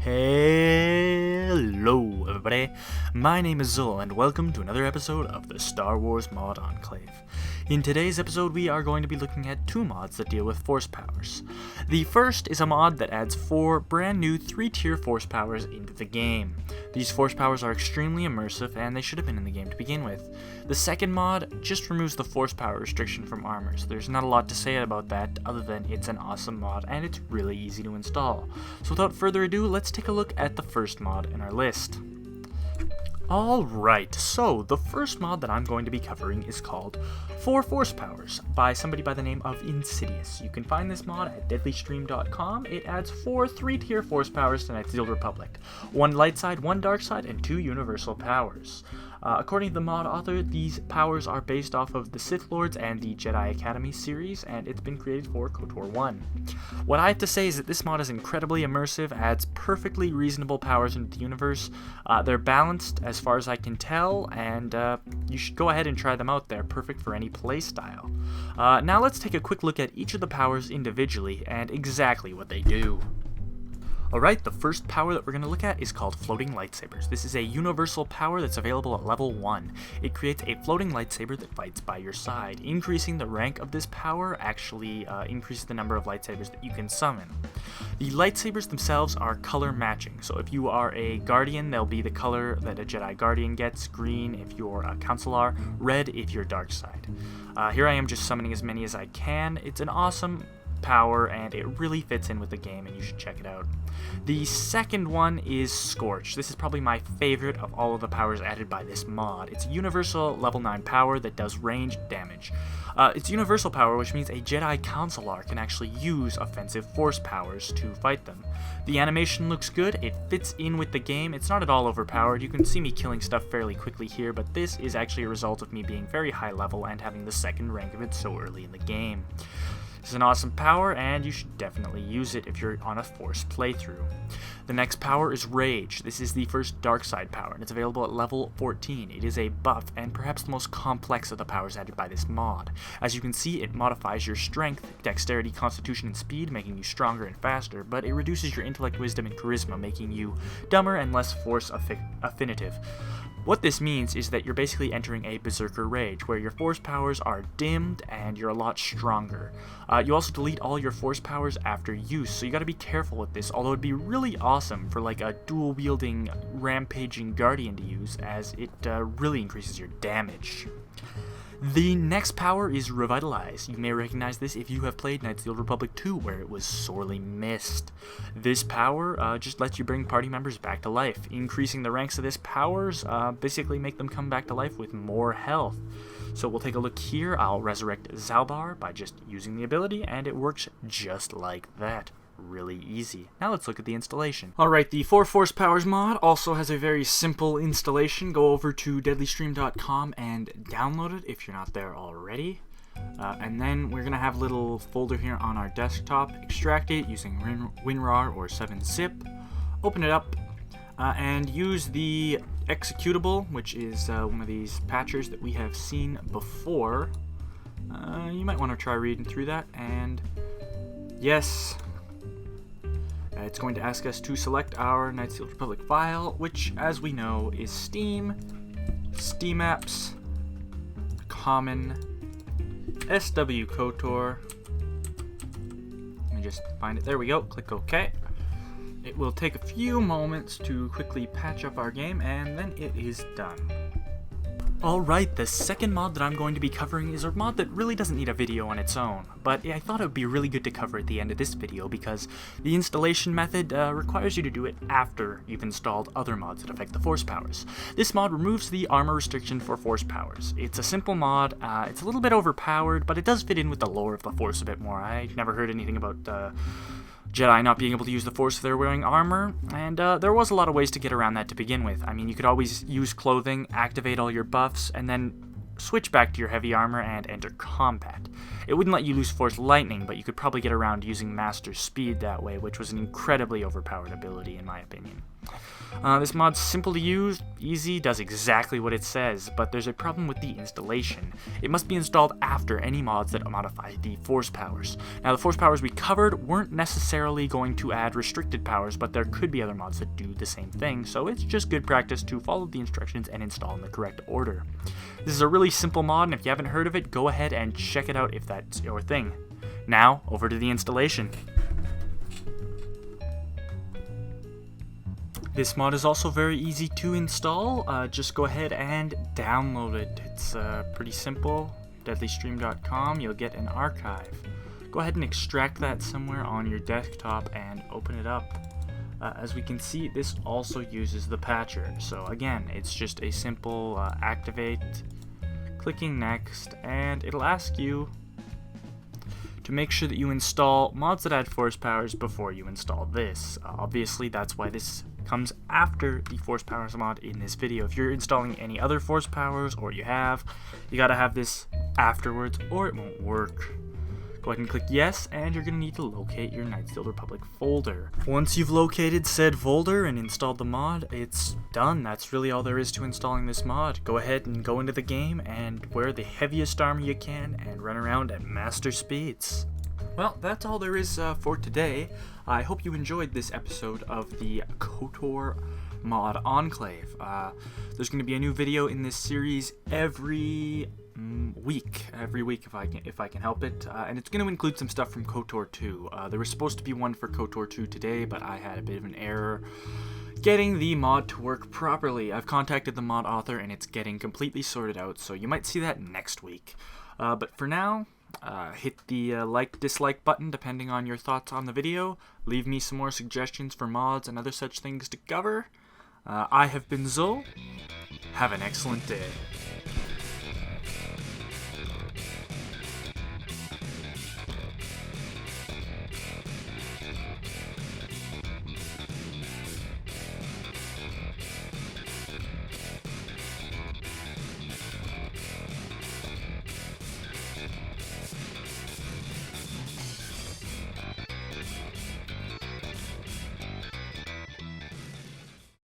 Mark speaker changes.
Speaker 1: Hello everybody, my name is Zul and welcome to another episode of the Star Wars Mod Enclave. In today's episode we are going to be looking at two mods that deal with force powers. The first is a mod that adds 4 brand new 3-tier force powers into the game. These force powers are extremely immersive and they should have been in the game to begin with. The second mod just removes the force power restriction from armor, so there's not a lot to say about that other than it's an awesome mod and it's really easy to install. So without further ado, let's take a look at the first mod in our list. Alright, so the first mod that I'm going to be covering is called Fore Force Powers by somebody by the name of Insidious. You can find this mod at deadlystream.com. It adds 4 3-tier force powers to Knights of the Old Republic. 1 light side, 1 dark side, and 2 universal powers. According to the mod author, these powers are based off of the Sith Lords and the Jedi Academy series, and it's been created for Kotor 1. What I have to say is that this mod is incredibly immersive, adds perfectly reasonable powers into the universe. They're balanced as far as I can tell, and you should go ahead and try them out. They're perfect for any playstyle. Now let's take a quick look at each of the powers individually and exactly what they do. Alright, the first power that we're going to look at is called Floating Lightsabers. This is a universal power that's available at level 1. It creates a floating lightsaber that fights by your side. Increasing the rank of this power actually increases the number of lightsabers that you can summon. The lightsabers themselves are color matching, so if you are a Guardian, they'll be the color that a Jedi Guardian gets, green if you're a Counselor, red if you're dark side. Here I am just summoning as many as I can. It's an awesome power and it really fits in with the game and you should check it out. The second one is Scorch. This is probably my favorite of all of the powers added by this mod. It's a universal level 9 power that does ranged damage. It's universal power, which means a Jedi Counselor can actually use offensive force powers to fight them. The animation looks good, it fits in with the game, it's not at all overpowered. You can see me killing stuff fairly quickly here, but this is actually a result of me being very high level and having the second rank of it so early in the game. It's an awesome power, and you should definitely use it if you're on a Force playthrough. The next power is Rage. This is the first dark side power, and it's available at level 14. It is a buff, and perhaps the most complex of the powers added by this mod. As you can see, it modifies your strength, dexterity, constitution, and speed, making you stronger and faster, but it reduces your intellect, wisdom, and charisma, making you dumber and less Force affinitive. What this means is that you're basically entering a Berserker Rage, where your force powers are dimmed and you're a lot stronger. You also delete all your force powers after use, so you gotta be careful with this, although it'd be really awesome for like a dual-wielding, rampaging Guardian to use, as it really increases your damage. The next power is Revitalize. You may recognize this if you have played Knights of the Old Republic 2, where it was sorely missed. This power just lets you bring party members back to life. Increasing the ranks of this powers basically make them come back to life with more health. So we'll take a look here. I'll resurrect Zalbar by just using the ability, and it works just like that. Really easy. Now let's look at the installation. Alright, the 4 Force Powers mod also has a very simple installation. Go over to deadlystream.com and download it if you're not there already. And then we're going to have a little folder here on our desktop. Extract it using WinRAR or 7-zip. Open it up and use the executable, which is one of these patchers that we have seen before. You might want to try reading through that, and yes, it's going to ask us to select our Knights of the Old Republic file, which, as we know, is Steam, Steam Apps, Common, SW Kotor. Let me just find it. There we go. Click OK. It will take a few moments to quickly patch up our game, and then it is done. Alright, the second mod that I'm going to be covering is a mod that really doesn't need a video on its own, but I thought it would be really good to cover at the end of this video because the installation method requires you to do it after you've installed other mods that affect the force powers. This mod removes the armor restriction for force powers. It's a simple mod, it's a little bit overpowered, but it does fit in with the lore of the force a bit more. I never heard anything about Jedi not being able to use the Force if they're wearing armor, and there was a lot of ways to get around that to begin with. I mean, you could always use clothing, activate all your buffs, and then switch back to your heavy armor and enter combat. It wouldn't let you use Force Lightning, but you could probably get around using Master Speed that way, which was an incredibly overpowered ability in my opinion. This mod's simple to use, easy, does exactly what it says, but there's a problem with the installation. It must be installed after any mods that modify the force powers. Now, the force powers we covered weren't necessarily going to add restricted powers, but there could be other mods that do the same thing, so it's just good practice to follow the instructions and install in the correct order. This is a really simple mod, and if you haven't heard of it, go ahead and check it out if that's your thing. Now, over to the installation. This mod is also very easy to install. Just go ahead and download it. It's pretty simple. Deadlystream.com, you'll get an archive. Go ahead and extract that somewhere on your desktop and open it up. As we can see, this also uses the patcher. So again, it's just a simple activate, clicking next, and it'll ask you to make sure that you install mods that add force powers before you install this. Obviously, that's why this comes after the force powers mod in this video. If you're installing any other force powers, or you gotta have this afterwards or it won't work. Go ahead and click yes, and you're gonna need to locate your Knights of the Old Republic folder. Once you've located said folder and installed the mod, it's done. That's really all there is to installing this mod. Go ahead and go into the game and wear the heaviest armor you can and run around at master speeds. Well, that's all there is for today. I hope you enjoyed this episode of the Kotor mod Enclave. There's going to be a new video in this series every week if I can help it, and it's going to include some stuff from Kotor 2. There was supposed to be one for Kotor 2 today, but I had a bit of an error getting the mod to work properly. I've contacted the mod author and it's getting completely sorted out, so you might see that next week. But for now, hit the like-dislike button depending on your thoughts on the video. Leave me some more suggestions for mods and other such things to cover. I have been Zul. Have an excellent day.